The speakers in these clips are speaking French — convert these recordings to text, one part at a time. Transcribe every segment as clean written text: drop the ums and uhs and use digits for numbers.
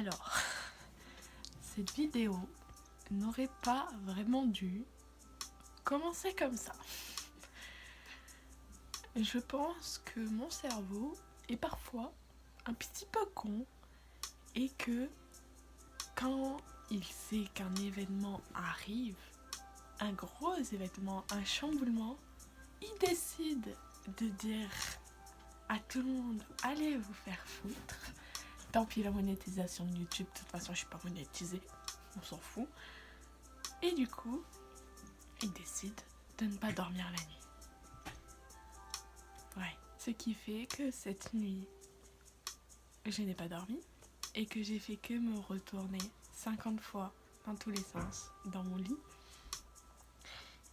Alors, cette vidéo n'aurait pas vraiment dû commencer comme ça. Je pense que mon cerveau est parfois un petit peu con et que quand il sait qu'un événement arrive, un gros événement, un chamboulement, il décide de dire à tout le monde « Allez vous faire foutre ». Tant pis la monétisation de YouTube, de toute façon je suis pas monétisée, on s'en fout. Et du coup, il décide de ne pas dormir la nuit. Ouais, ce qui fait que cette nuit, je n'ai pas dormi et que j'ai fait que me retourner 50 fois dans tous les sens dans mon lit.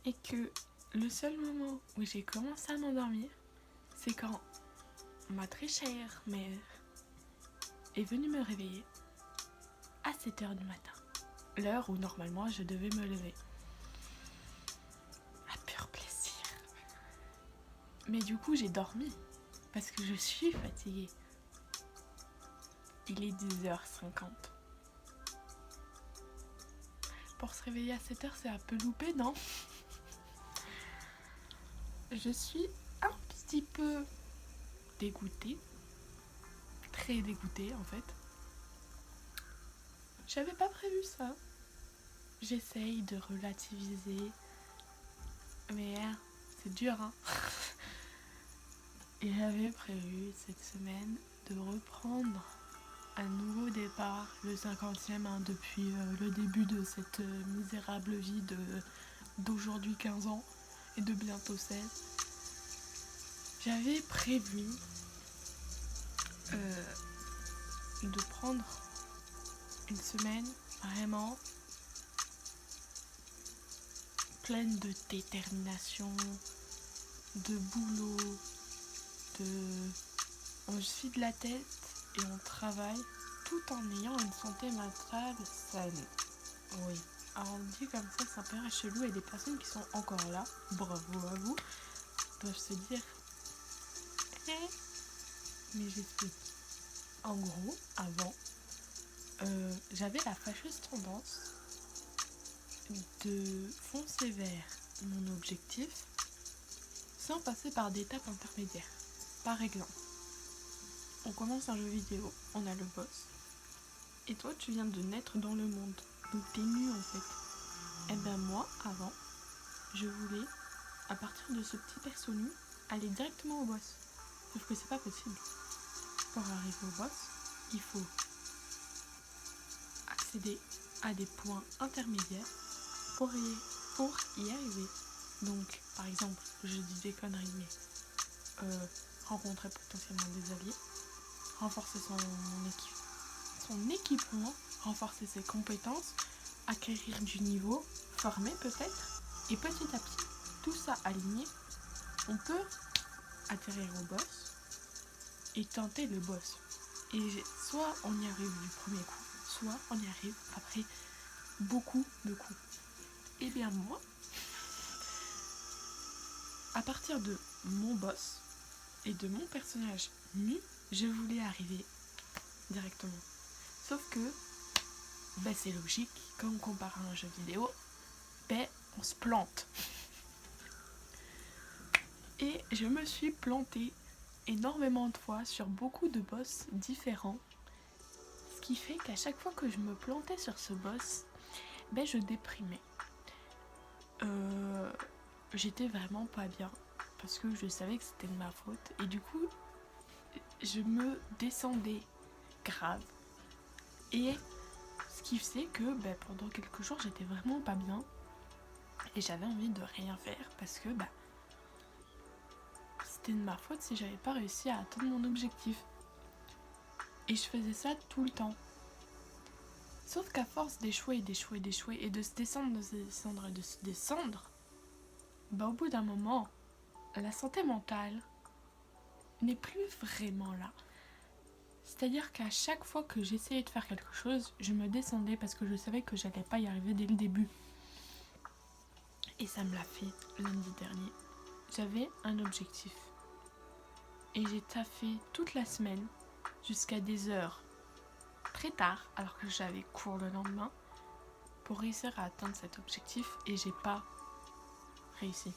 Et que le seul moment où j'ai commencé à m'endormir, c'est quand ma très chère mère est venue me réveiller à 7h du matin. L'heure où normalement je devais me lever. À pur plaisir. Mais du coup j'ai dormi parce que je suis fatiguée. Il est 10h50. Pour se réveiller à 7h, c'est un peu loupé, non? Je suis un petit peu dégoûtée. Très dégoûtée en fait. J'avais pas prévu ça. J'essaye de relativiser. Mais c'est dur, hein. Et j'avais prévu cette semaine de reprendre un nouveau départ, le 50e, hein, depuis le début de cette misérable vie d'aujourd'hui 15 ans et de bientôt 16. J'avais prévu de prendre une semaine vraiment pleine de détermination, de boulot, on se vide la tête et on travaille tout en ayant une santé mentale saine. Oui, alors dit comme ça, ça paraît chelou et des personnes qui sont encore là, bravo à vous, doivent se dire mais j'explique. En gros, avant, j'avais la fâcheuse tendance de foncer vers mon objectif sans passer par d'étapes intermédiaires. Par exemple, on commence un jeu vidéo, on a le boss, et toi tu viens de naître dans le monde, donc t'es nu en fait. Et ben moi, avant, je voulais, à partir de ce petit perso nu, aller directement au boss. Sauf que c'est pas possible. Pour arriver au boss, il faut accéder à des points intermédiaires pour y arriver. Donc, par exemple, je dis des conneries, mais rencontrer potentiellement des alliés, renforcer son équipement, renforcer ses compétences, acquérir du niveau, former peut-être, et petit à petit, tout ça aligné, on peut atterrir au boss et tenter le boss. Et soit on y arrive du premier coup, soit on y arrive après beaucoup de coups. Et bien moi, à partir de mon boss et de mon personnage nu, je voulais arriver directement. Sauf que, c'est logique, quand on compare à un jeu vidéo, on se plante. Et je me suis plantée énormément de fois sur beaucoup de boss différents. Ce qui fait qu'à chaque fois que je me plantais sur ce boss, je déprimais. J'étais vraiment pas bien parce que je savais que c'était de ma faute et du coup je me descendais grave et ce qui faisait que pendant quelques jours j'étais vraiment pas bien et j'avais envie de rien faire parce que c'était de ma faute si j'avais pas réussi à atteindre mon objectif et je faisais ça tout le temps. Sauf qu'à force d'échouer et de se descendre, au bout d'un moment, la santé mentale n'est plus vraiment là. C'est-à-dire qu'à chaque fois que j'essayais de faire quelque chose, je me descendais parce que je savais que j'allais pas y arriver dès le début. Et ça me l'a fait lundi dernier. J'avais un objectif. Et j'ai taffé toute la semaine jusqu'à des heures très tard alors que j'avais cours le lendemain pour réussir à atteindre cet objectif et j'ai pas réussi.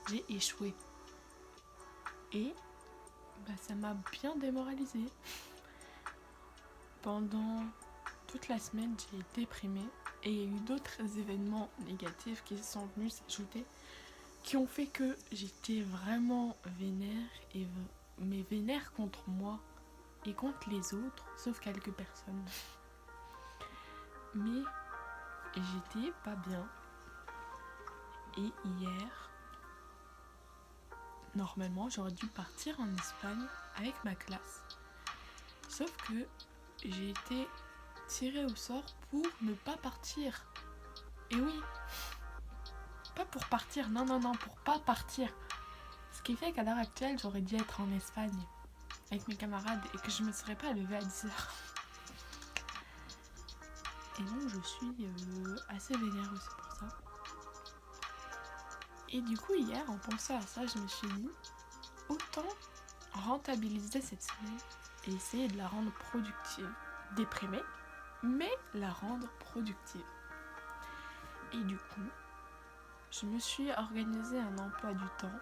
J'ai échoué. Et ça m'a bien démoralisée. Pendant toute la semaine, j'ai déprimée et il y a eu d'autres événements négatifs qui sont venus s'ajouter qui ont fait que j'étais vraiment vénère mais vénère contre moi et contre les autres, sauf quelques personnes. Mais j'étais pas bien. Et hier, normalement, j'aurais dû partir en Espagne avec ma classe. Sauf que j'ai été tirée au sort pour ne pas partir. Et oui, pas pour partir, non, pour pas partir. Ce qui fait qu'à l'heure actuelle, j'aurais dû être en Espagne avec mes camarades et que je me serais pas levée à 10h. Et donc je suis assez vénère aussi pour ça. Et du coup hier, en pensant à ça, je me suis dit, autant rentabiliser cette semaine et essayer de la rendre productive. Déprimée, mais la rendre productive. Et du coup, je me suis organisé un emploi du temps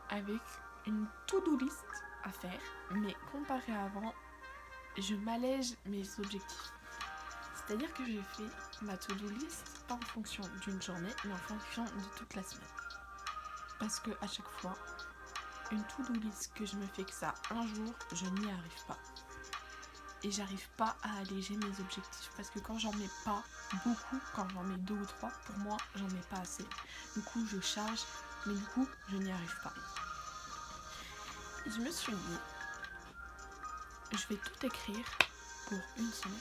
avec une to-do list à faire, mais comparé à avant, je m'allège mes objectifs. C'est-à-dire que j'ai fait ma to-do list pas en fonction d'une journée, mais en fonction de toute la semaine. Parce que à chaque fois, une to-do list que je me fixe à un jour, je n'y arrive pas. Et j'arrive pas à alléger mes objectifs. Parce que quand j'en mets pas beaucoup, quand j'en mets 2 ou 3, pour moi, j'en mets pas assez. Du coup, je charge, mais du coup, je n'y arrive pas. Et je me suis dit, je vais tout écrire pour une semaine.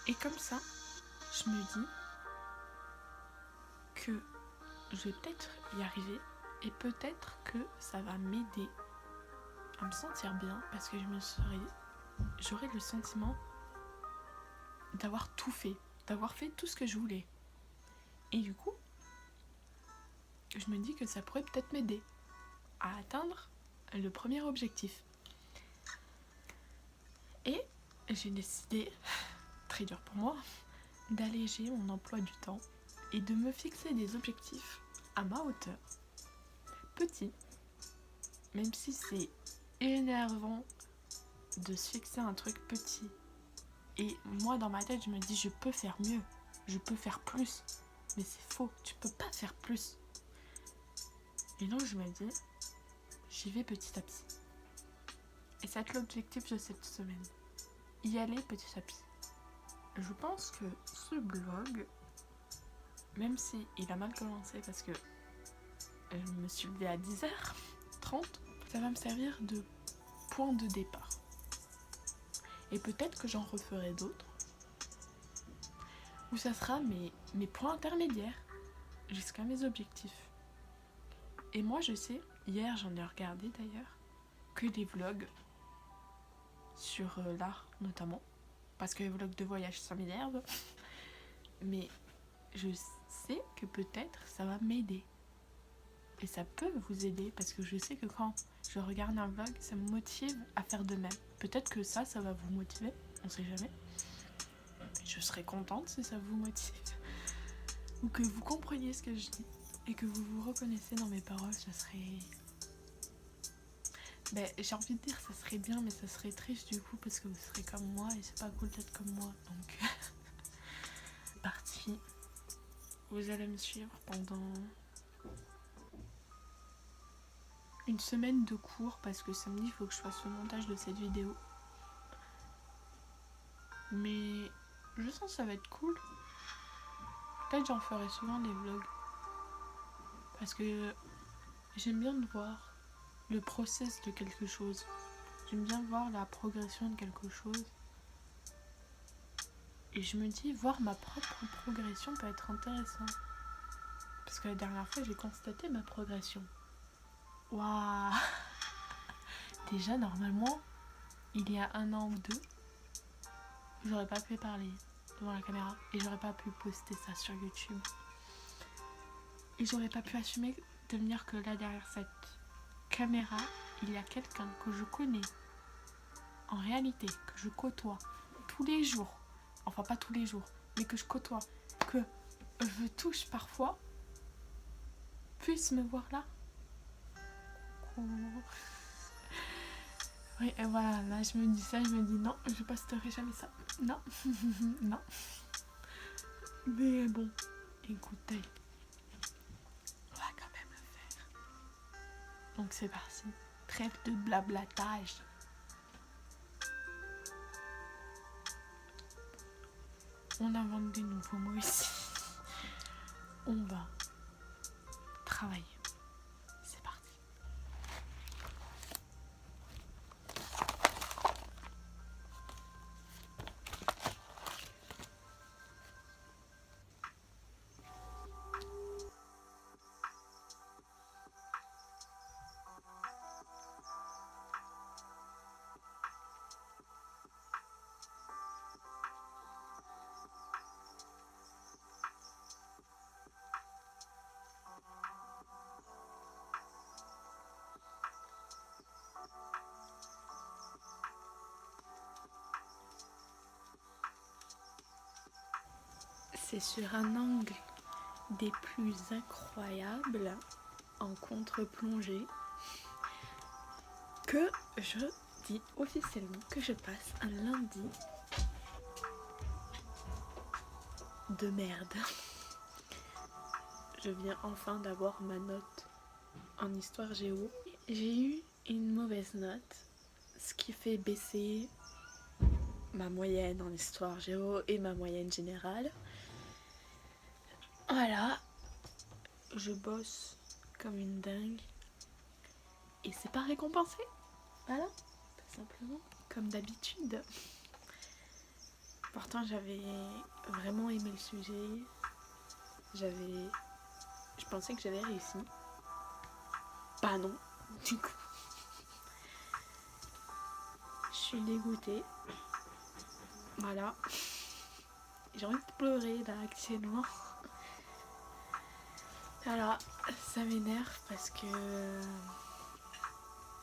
Et comme ça, je me dis que je vais peut-être y arriver et peut-être que ça va m'aider à me sentir bien parce que j'aurais le sentiment d'avoir tout fait, d'avoir fait tout ce que je voulais. Et du coup, je me dis que ça pourrait peut-être m'aider à atteindre le premier objectif. Et j'ai décidé, très dur pour moi, d'alléger mon emploi du temps et de me fixer des objectifs à ma hauteur, petits, même si c'est énervant de se fixer un truc petit. Et moi, dans ma tête, je me dis, je peux faire mieux, je peux faire plus. Mais c'est faux, tu peux pas faire plus. Et donc, je me dis, j'y vais petit à petit. Et c'est l'objectif de cette semaine. Y aller petit à petit. Je pense que ce blog, même si il a mal commencé parce que je me suis levée à 10h30, ça va me servir de point de départ. Et peut-être que j'en referai d'autres, où ça sera mes points intermédiaires jusqu'à mes objectifs. Et moi je sais, hier j'en ai regardé d'ailleurs, que des vlogs sur l'art notamment, parce que les vlogs de voyage ça m'énerve, mais je sais que peut-être ça va m'aider. Et ça peut vous aider parce que je sais que quand je regarde un vlog, ça me motive à faire de même. Peut-être que ça va vous motiver, on sait jamais. Je serais contente si ça vous motive. Ou que vous compreniez ce que je dis et que vous vous reconnaissez dans mes paroles, ça serait... j'ai envie de dire ça serait bien, mais ça serait triste du coup parce que vous serez comme moi et c'est pas cool d'être comme moi. Donc, parti. Vous allez me suivre pendant une semaine de cours parce que samedi il faut que je fasse le montage de cette vidéo. Mais je sens que ça va être cool. Peut-être j'en ferai souvent des vlogs. Parce que j'aime bien voir le process de quelque chose. J'aime bien voir la progression de quelque chose. Et je me dis, voir ma propre progression peut être intéressant. Parce que la dernière fois, j'ai constaté ma progression. Waouh! Déjà, normalement, il y a 1 an ou 2, j'aurais pas pu parler devant la caméra. Et j'aurais pas pu poster ça sur YouTube. Et j'aurais pas pu assumer de me dire que là, derrière cette caméra, il y a quelqu'un que je connais. en réalité, que je côtoie tous les jours, enfin pas tous les jours, mais que je côtoie, que je touche parfois, puisse me voir là. Oui, et voilà, là je me dis ça, je me dis non, je posterai jamais ça. Non, non. Mais bon, écoutez, on va quand même le faire. Donc c'est parti, trêve de blablatage. On invente des nouveaux mots ici. On va travailler. C'est parti. C'est sur un angle des plus incroyables en contre-plongée que je dis officiellement que je passe un lundi de merde. Je viens enfin d'avoir ma note en histoire géo. J'ai eu une mauvaise note, ce qui fait baisser ma moyenne en histoire géo et ma moyenne générale. Voilà, je bosse comme une dingue et c'est pas récompensé. Voilà, tout simplement, comme d'habitude. Pourtant, j'avais vraiment aimé le sujet. Je pensais que j'avais réussi. Bah non, du coup. Je suis dégoûtée. Voilà. J'ai envie de pleurer là actuellement. Alors, ça m'énerve parce que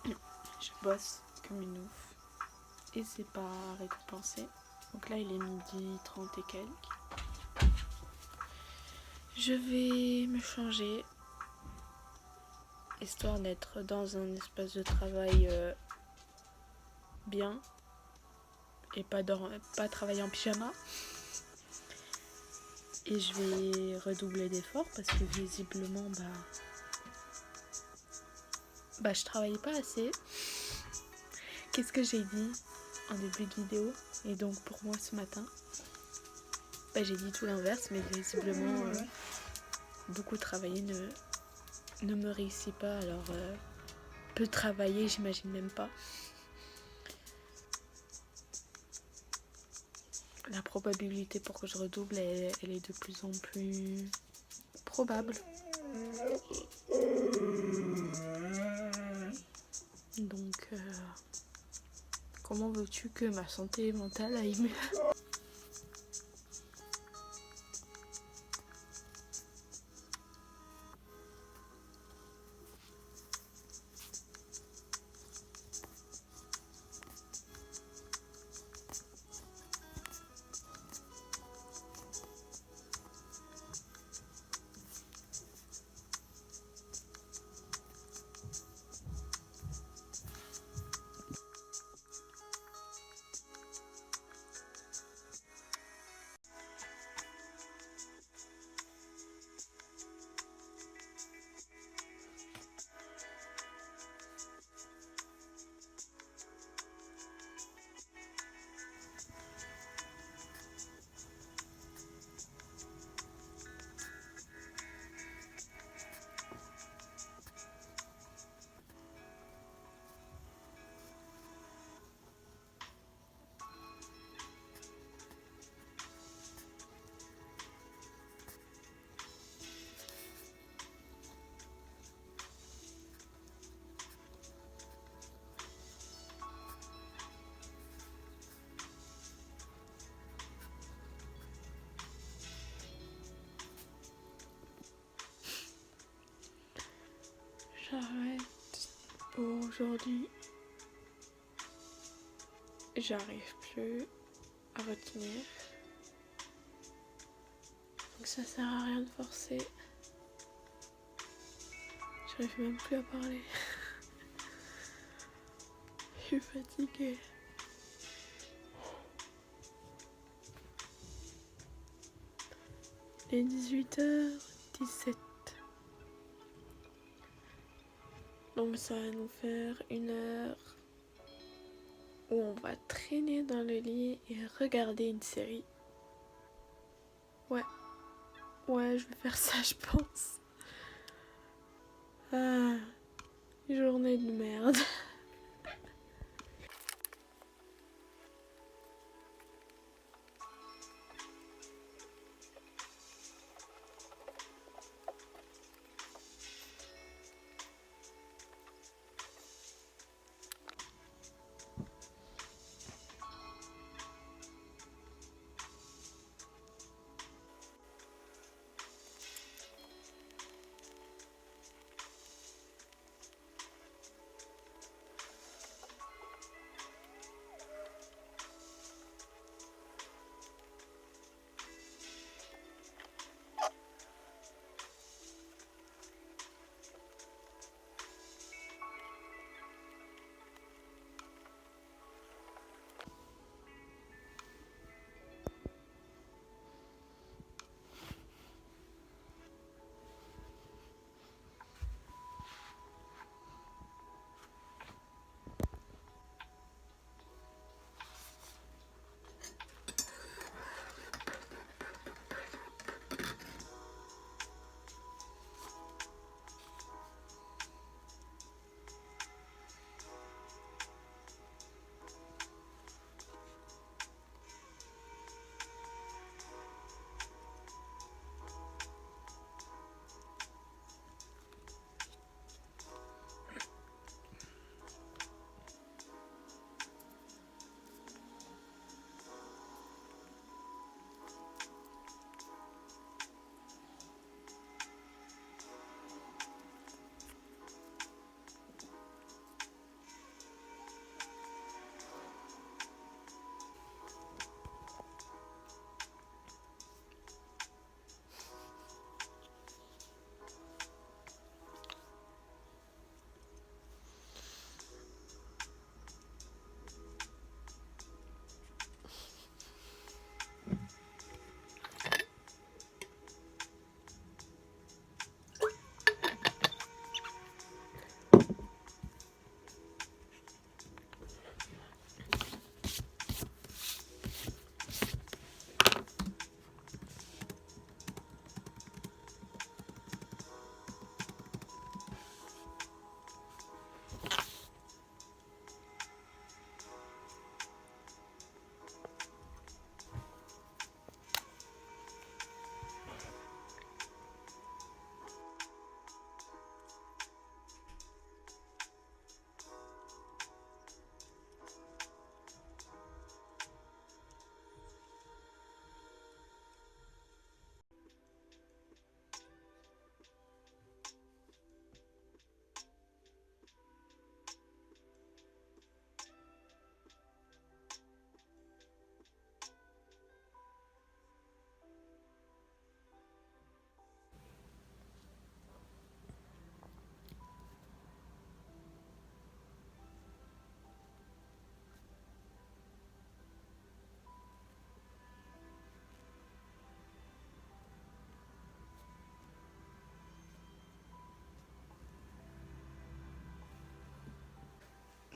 je bosse comme une ouf et c'est pas récompensé. Donc là, il est 12h30 et quelques. Je vais me changer, histoire d'être dans un espace de travail bien et pas travailler en pyjama. Et je vais redoubler d'efforts parce que visiblement, je travaillais pas assez. Qu'est-ce que j'ai dit en début de vidéo? Et donc pour moi ce matin, j'ai dit tout l'inverse, mais visiblement beaucoup travailler ne me réussit pas. Alors peu travailler, j'imagine même pas. La probabilité pour que je redouble, elle est de plus en plus probable. Donc, comment veux-tu que ma santé mentale aille mieux? J'arrête pour aujourd'hui. j'arrive plus à retenir. Donc ça sert à rien de forcer. J'arrive même plus à parler. Je suis fatiguée. Il est 18h17. Donc ça va nous faire 1 heure où on va traîner dans le lit et regarder une série. Ouais, je vais faire ça, je pense. Ah, journée de merde.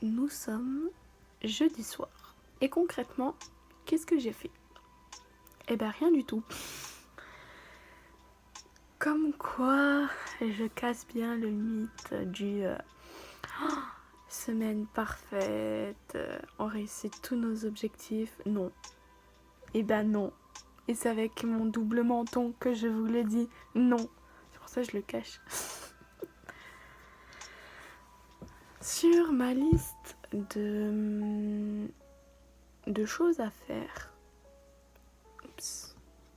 Nous sommes jeudi soir. Et concrètement, qu'est-ce que j'ai fait? Eh ben rien du tout. Comme quoi, je casse bien le mythe du semaine parfaite, on réussit tous nos objectifs. Non. Eh ben non. Et c'est avec mon double menton que je vous le dis. Non. C'est pour ça que je le cache. Sur ma liste de choses à faire,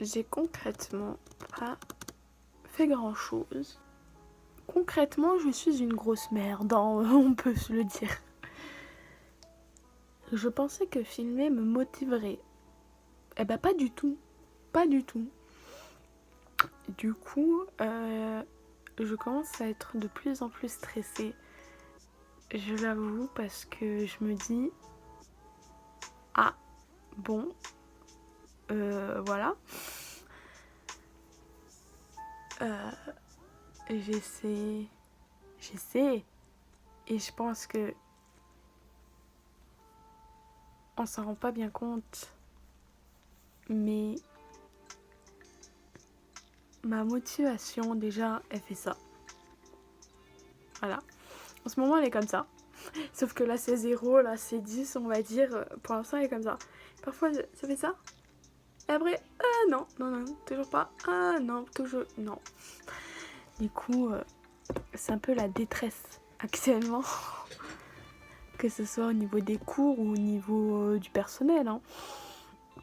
j'ai concrètement pas fait grand chose. Concrètement, je suis une grosse merde, hein, on peut se le dire. Je pensais que filmer me motiverait. Eh ben pas du tout. Pas du tout. Du coup, je commence à être de plus en plus stressée. Je l'avoue parce que je me dis... Ah, bon, voilà. J'essaie. Et je pense que on s'en rend pas bien compte. Mais ma motivation, déjà, elle fait ça. Voilà. En ce moment, elle est comme ça. Sauf que là, c'est 0, là, c'est 10, on va dire. Pour l'instant, elle est comme ça. Parfois, ça fait ça. Et après, non, toujours pas. Ah non, toujours, non. Du coup, c'est un peu la détresse actuellement. Que ce soit au niveau des cours ou au niveau du personnel. Hein.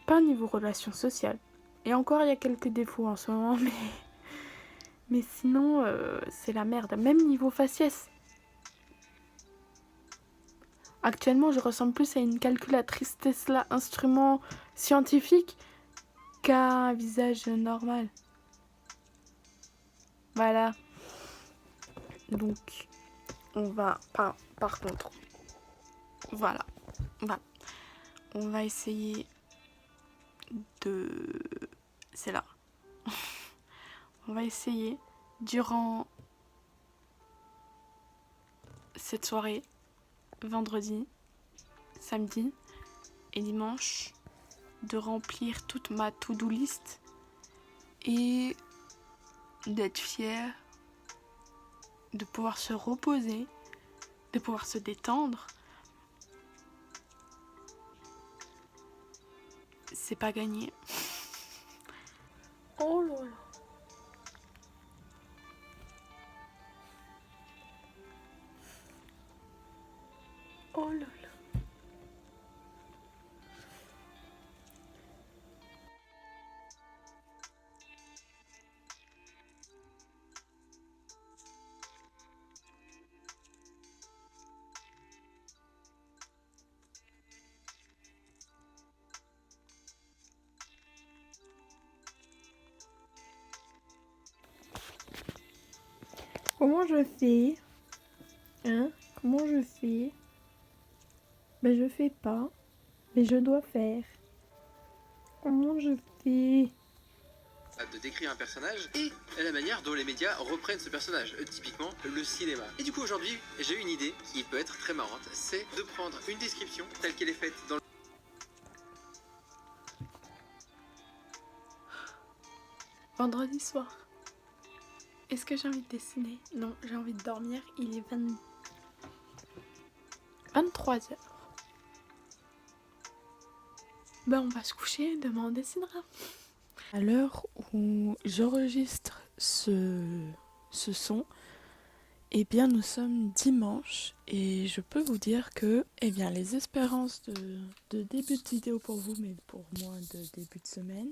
Pas au niveau relations sociales. Et encore, il y a quelques défauts en ce moment, mais sinon, c'est la merde. Même niveau faciès. Actuellement, je ressemble plus à une calculatrice Tesla instrument scientifique qu'à un visage normal. Voilà. Donc, on va... Par contre, voilà. On va essayer de... C'est là. On va essayer, durant cette soirée, vendredi, samedi et dimanche, de remplir toute ma to-do list et d'être fière, de pouvoir se reposer, de pouvoir se détendre. C'est pas gagné. Oh là là. Oh là là. Comment je fais? Hein? Comment je fais? Ben je fais pas, mais je dois faire. Comment je fais? De décrire un personnage et la manière dont les médias reprennent ce personnage, typiquement le cinéma. Et du coup aujourd'hui j'ai eu une idée qui peut être très marrante, c'est de prendre une description telle qu'elle est faite dans le... Vendredi soir. Est-ce que j'ai envie de dessiner? Non, j'ai envie de dormir. Il est 23h. Ben on va se coucher, demain on dessinera. À l'heure où j'enregistre ce son, eh bien nous sommes dimanche et je peux vous dire que les espérances de début de vidéo pour vous, mais pour moi de début de semaine,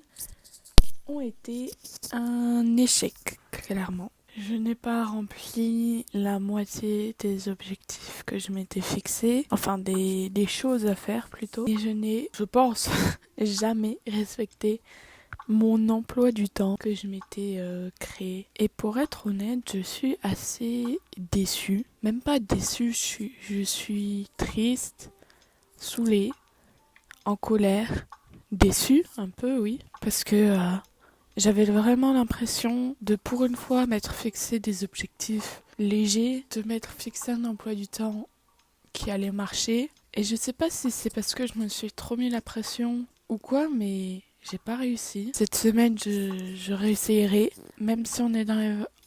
ont été un échec, clairement. Je n'ai pas rempli la moitié des objectifs que je m'étais fixés, enfin des choses à faire plutôt. Et je n'ai, je pense, jamais respecté mon emploi du temps que je m'étais créé. Et pour être honnête, je suis assez déçue. Même pas déçue, je suis triste, saoulée, en colère, déçue un peu, oui. Parce que j'avais vraiment l'impression de pour une fois m'être fixé des objectifs légers, de m'être fixé un emploi du temps qui allait marcher. Et je sais pas si c'est parce que je me suis trop mis la pression ou quoi, mais j'ai pas réussi. Cette semaine, je réussirai. Même si on est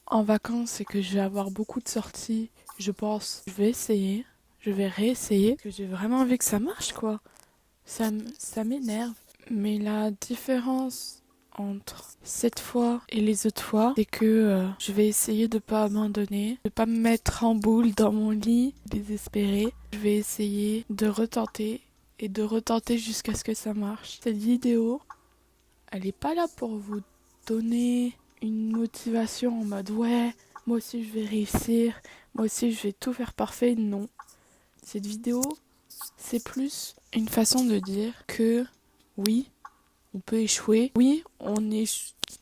en vacances et que je vais avoir beaucoup de sorties, je pense, je vais essayer. Je vais réessayer. Que j'ai vraiment envie que ça marche, quoi. Ça m'énerve. Mais la différence entre cette fois et les autres fois, c'est que je vais essayer de pas abandonner, de pas me mettre en boule dans mon lit, désespérée. Je vais essayer de retenter et de retenter jusqu'à ce que ça marche. Cette vidéo, elle est pas là pour vous donner une motivation en mode ouais, moi aussi je vais réussir, moi aussi je vais tout faire parfait. Non. Cette vidéo, c'est plus une façon de dire que oui, on peut échouer. Oui,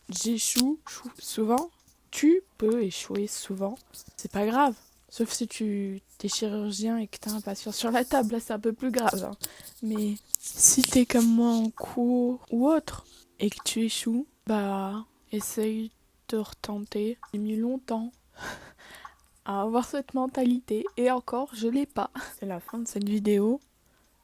j'échoue souvent. Tu peux échouer souvent. C'est pas grave. Sauf si t'es chirurgien et que t'as un patient sur la table, là c'est un peu plus grave. Hein. Mais si t'es comme moi en cours ou autre et que tu échoues, bah essaye de retenter. J'ai mis longtemps à avoir cette mentalité et encore je l'ai pas. C'est la fin de cette vidéo.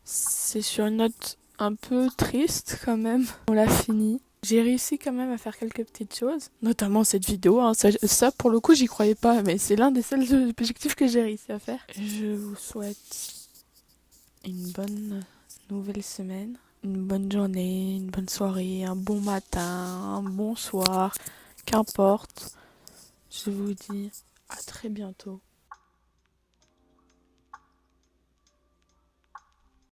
C'est sur une note un peu triste quand même. On l'a fini. J'ai réussi quand même à faire quelques petites choses, notamment cette vidéo. Hein. Ça, pour le coup, j'y croyais pas, mais c'est l'un des seuls objectifs que j'ai réussi à faire. Je vous souhaite une bonne nouvelle semaine, une bonne journée, une bonne soirée, un bon matin, un bon soir, qu'importe. Je vous dis à très bientôt.